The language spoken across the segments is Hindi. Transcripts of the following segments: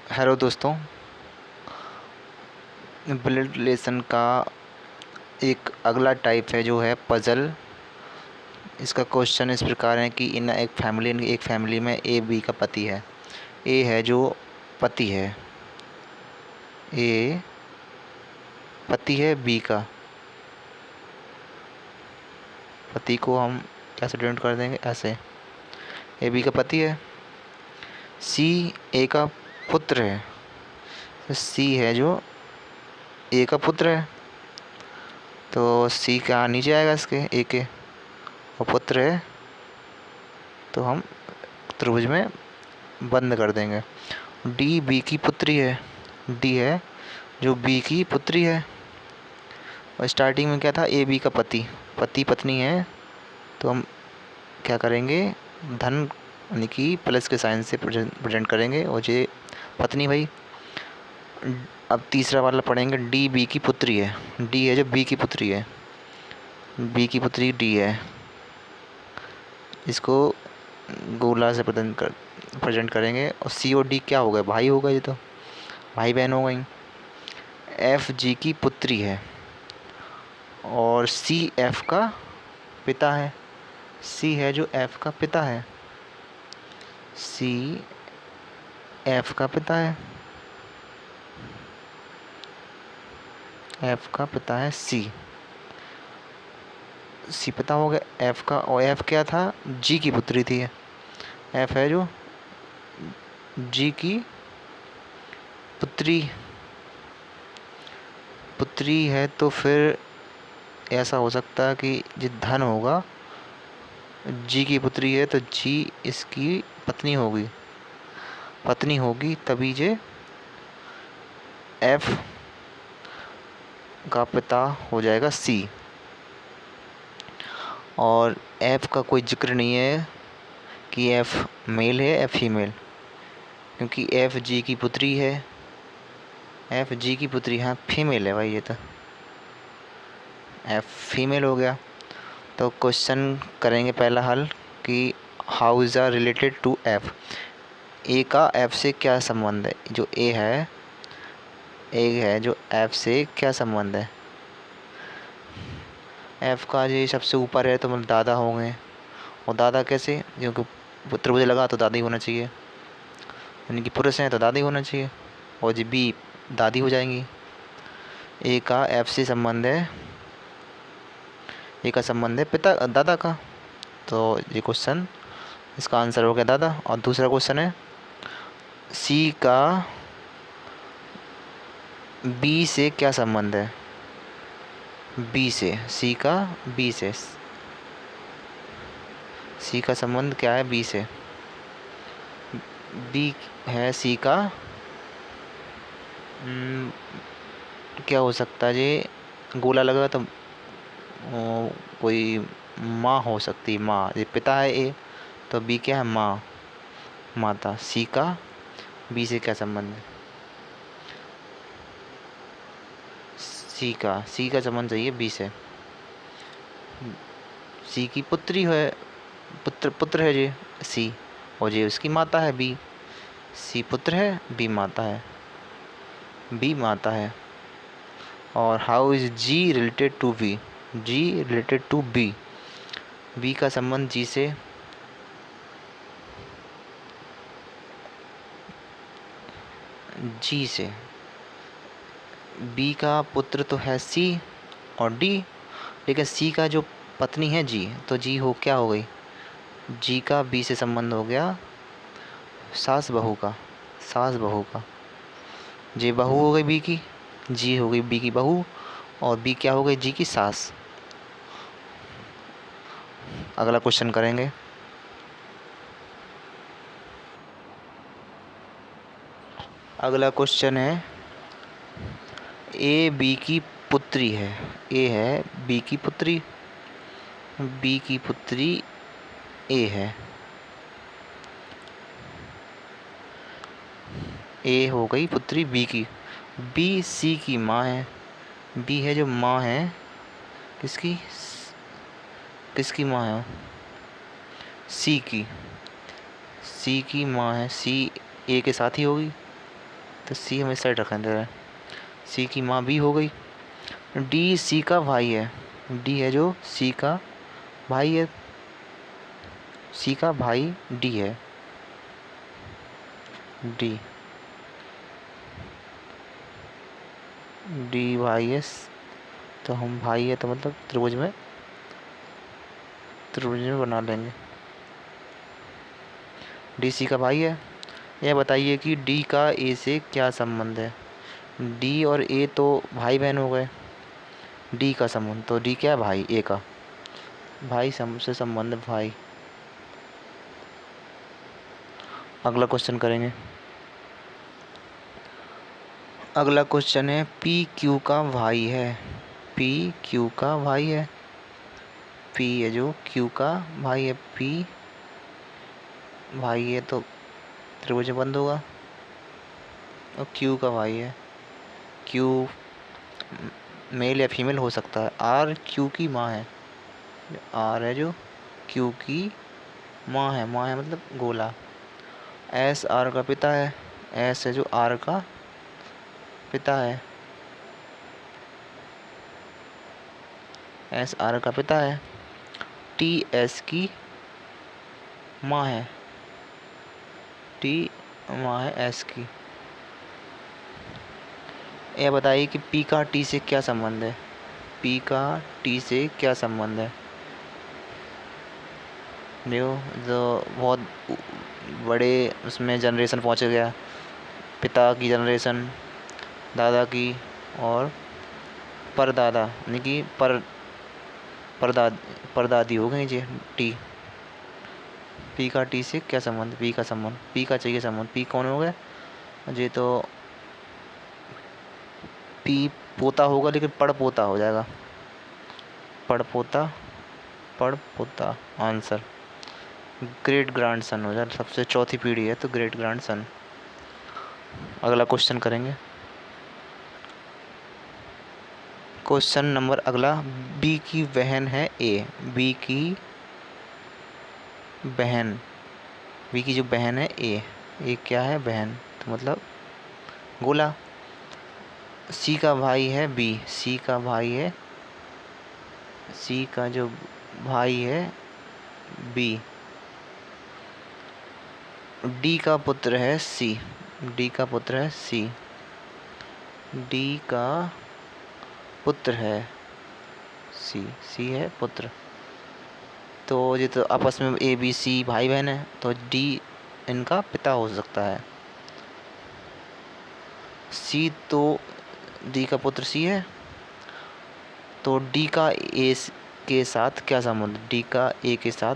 हेलो दोस्तों, ब्लड रिलेशन का एक अगला टाइप है जो है पज़ल। इसका क्वेश्चन इस प्रकार है कि एक फैमिली में ए बी का पति है। ए है जो पति है, ए पति है बी का। पति को हम कैसे डिनोट कर देंगे, ऐसे। ए बी का पति है। सी ए का पुत्र है, तो सी है जो ए का पुत्र है, तो सी का नीचे आएगा इसके ए के, और पुत्र है तो हम त्रिभुज में बंद कर देंगे। डी बी की पुत्री है, डी है जो बी की पुत्री है। और स्टार्टिंग में क्या था, ए बी का पति, पति पत्नी है, तो हम क्या करेंगे, धन यानी कि प्लस के साइन से प्रेजेंट करेंगे, और ये पत्नी भाई। अब तीसरा वाला पढ़ेंगे, डी बी की पुत्री है, डी है जो बी की पुत्री है, बी की पुत्री डी है। इसको गोला से प्रेजेंट करेंगे, और सी और डी क्या हो गए, भाई हो गए, ये तो भाई बहन हो गई। एफ जी की पुत्री है, और सी एफ का पिता है, सी है जो एफ का पिता है, सी एफ का पिता है, एफ का पिता है सी, सी पिता हो गया एफ का। और एफ क्या था, जी की पुत्री थी, एफ है जो जी की पुत्री, पुत्री है, तो फिर ऐसा हो सकता है कि जो धन होगा, जी की पुत्री है तो जी इसकी पत्नी होगी, पत्नी होगी, तभी जे एफ का पिता हो जाएगा सी। और एफ का कोई जिक्र नहीं है कि एफ मेल है या फीमेल, क्योंकि एफ जी की पुत्री है, एफ जी की पुत्री, हाँ फीमेल है भाई, ये तो एफ फीमेल हो गया। तो क्वेश्चन करेंगे पहला हल कि how is R related to F, A का एफ से क्या संबंध है, जो ए है, ए है जो एफ से क्या संबंध है। एफ का ये सबसे ऊपर है तो मतलब दादा होंगे, और दादा कैसे, क्योंकि त्रिभुज लगा तो दादा ही होना चाहिए, यानी कि पुरुष हैं तो दादा ही होना चाहिए, और जी बी दादी हो जाएंगी। ए का एफ से संबंध है, ए का संबंध है पिता दादा का, तो ये क्वेश्चन इसका आंसर हो गया दादा। और दूसरा क्वेश्चन है, सी का बी से क्या संबंध है, बी से, सी का बी से, सी का संबंध क्या है बी से, बी है सी का क्या हो सकता है, ये गोला लगा तो कोई माँ हो सकती है, माँ, ये पिता है ए, तो बी क्या है, माँ, माता। सी का बी से क्या संबंध है, सी का संबंध चाहिए बी से। सी की पुत्री है, पुत्र है जी सी, और जी उसकी माता है बी, सी पुत्र है बी माता है, बी माता है। और how is G related to B, G related to B, B का संबंध जी से, जी से, बी का पुत्र तो है सी और डी, लेकिन सी का जो पत्नी है जी, तो जी हो क्या हो गई, जी का बी से संबंध हो गया सास बहू का, सास बहू का, जी बहू हो गई बी की, जी हो गई बी की बहू, और बी क्या हो गई, जी की सास। अगला क्वेश्चन करेंगे, अगला क्वेश्चन है, ए बी की पुत्री है, ए है बी की पुत्री, बी की पुत्री ए है, ए हो गई पुत्री बी की, बी सी की माँ है, बी है जो माँ है किसकी, किसकी माँ है, सी की, सी की माँ है, सी ए के साथ ही होगी, तो सी हमें साइड रखना दे रहा है। सी की माँ बी हो गई। डी सी का भाई है। डी है जो सी का भाई है। सी का भाई डी है। डी डी भाई है। तो हम भाई है तो मतलब त्रिभुज में बना लेंगे। डी सी का भाई है। यह बताइए कि डी का ए से क्या संबंध है। डी और ए तो भाई बहन हो गए। डी का संबंध तो डी क्या है, भाई ए का भाई से संबंध भाई। अगला क्वेश्चन करेंगे। अगला क्वेश्चन है पी क्यू का भाई है। पी क्यू का भाई है। पी है जो क्यू का भाई है। पी भाई है तो त्रिभुज बंद होगा। और क्यू का भाई है। क्यू मेल या फीमेल हो सकता है। आर क्यू की माँ है। आर है जो क्यू की माँ है। माँ है मतलब गोला। एस आर का पिता है। एस है जो आर का पिता है। एस आर का पिता है। टी एस की माँ है। टी माँ है एस की। यह बताइए कि पी का टी से क्या संबंध है। पी का टी से क्या संबंध है। देखो जो बहुत बड़े उसमें जनरेशन पहुंच गया। पिता की जनरेशन, दादा की, और परदादा यानी कि परदादी हो गई जी। टी पी का टी से क्या संबंध। पी का संबंध, पी का चाहिए संबंध। पी कौन हो गया जी, तो पी पोता होगा लेकिन पड़ पोता हो जाएगा। पड़ पोता आंसर ग्रेट ग्रैंड सन हो जाए। सबसे चौथी पीढ़ी है तो ग्रेट ग्रैंड सन। अगला क्वेश्चन करेंगे। क्वेश्चन नंबर अगला, बी की बहन है ए। बी की बहन, बी की जो बहन है ए क्या है, बहन तो मतलब गोला। सी का भाई है बी। सी का भाई है, सी का जो भाई है बी। डी का पुत्र है सी। डी का पुत्र है सी। डी का पुत्र है सी। सी है पुत्र। तो ये तो आपस में ए बी सी भाई बहन है तो डी इनका पिता हो सकता है। सी तो डी का पुत्र सी है तो डी का ए के साथ क्या संबंध। डी का ए के साथ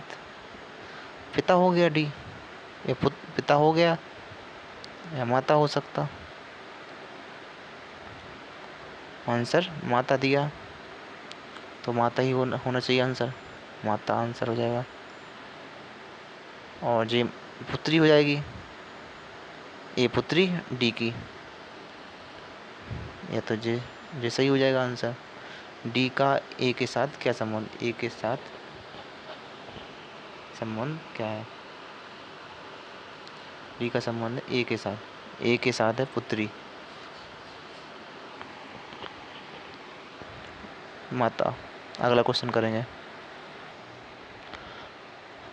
पिता हो गया। डी ये पिता हो गया या माता हो सकता। आंसर माता दिया तो माता ही होना चाहिए आंसर। माता आंसर हो जाएगा। और जी पुत्री हो जाएगी। ए पुत्री डी की, या तो जे सही हो जाएगा आंसर। डी का ए के साथ क्या संबंध। ए के साथ संबंध क्या है। डी का संबंध ए के साथ। ए के साथ है पुत्री माता। अगला क्वेश्चन करेंगे।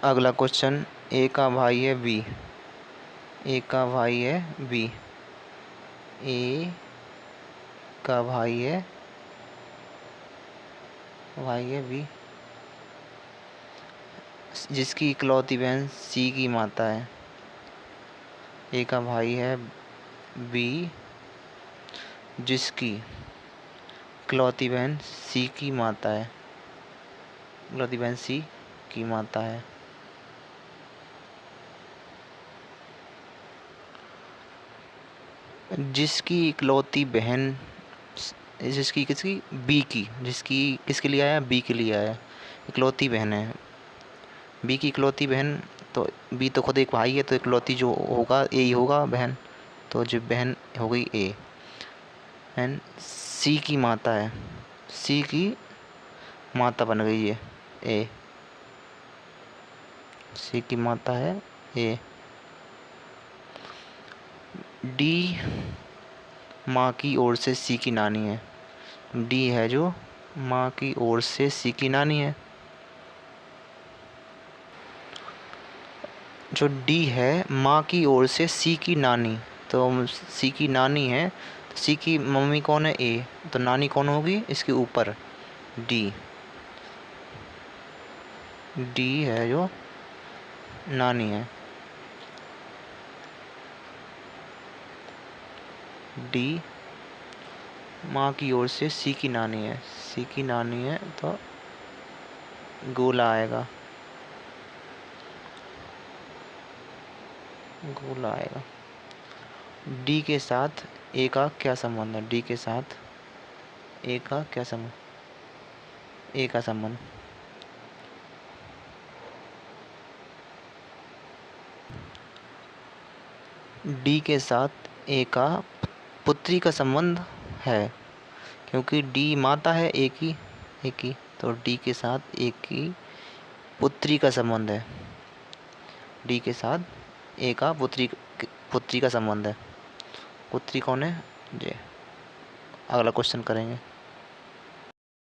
अगला क्वेश्चन, ए का भाई है बी। ए का भाई है बी। ए का भाई है बी, जिसकी इकलौती बहन सी की माता है। ए का भाई है बी, जिसकी इकलौती बहन सी की माता है। इकलौती बहन सी की माता है। जिसकी इकलौती बहन, जिसकी किसकी, बी की, जिसकी किसके लिए आया, बी के लिए आया। इकलौती बहन है बी की इकलौती बहन। तो बी तो खुद एक भाई है तो इकलौती जो होगा ए ही होगा बहन। तो जो बहन हो गई ए। एंड सी की माता है। सी की माता बन गई है ए। सी की माता है ए। डी माँ की ओर से सी की नानी है। डी है जो माँ की ओर से सी की नानी है। जो डी है माँ की ओर से सी की नानी, तो सी की नानी है, तो सी की मम्मी कौन है? ए, तो नानी कौन होगी इसके ऊपर? डी। डी है जो नानी है। डी माँ की ओर से सी की नानी है, सी की नानी है तो गोला आएगा, गोला आएगा। डी के साथ ए का क्या संबंध है? डी के साथ ए का क्या संबंध? ए का संबंध डी के साथ ए का पुत्री का संबंध है, क्योंकि डी माता है ए की, तो डी के साथ ए की पुत्री का संबंध है। डी के साथ ए का पुत्री का संबंध है। पुत्री कौन है? जे अगला क्वेश्चन करेंगे।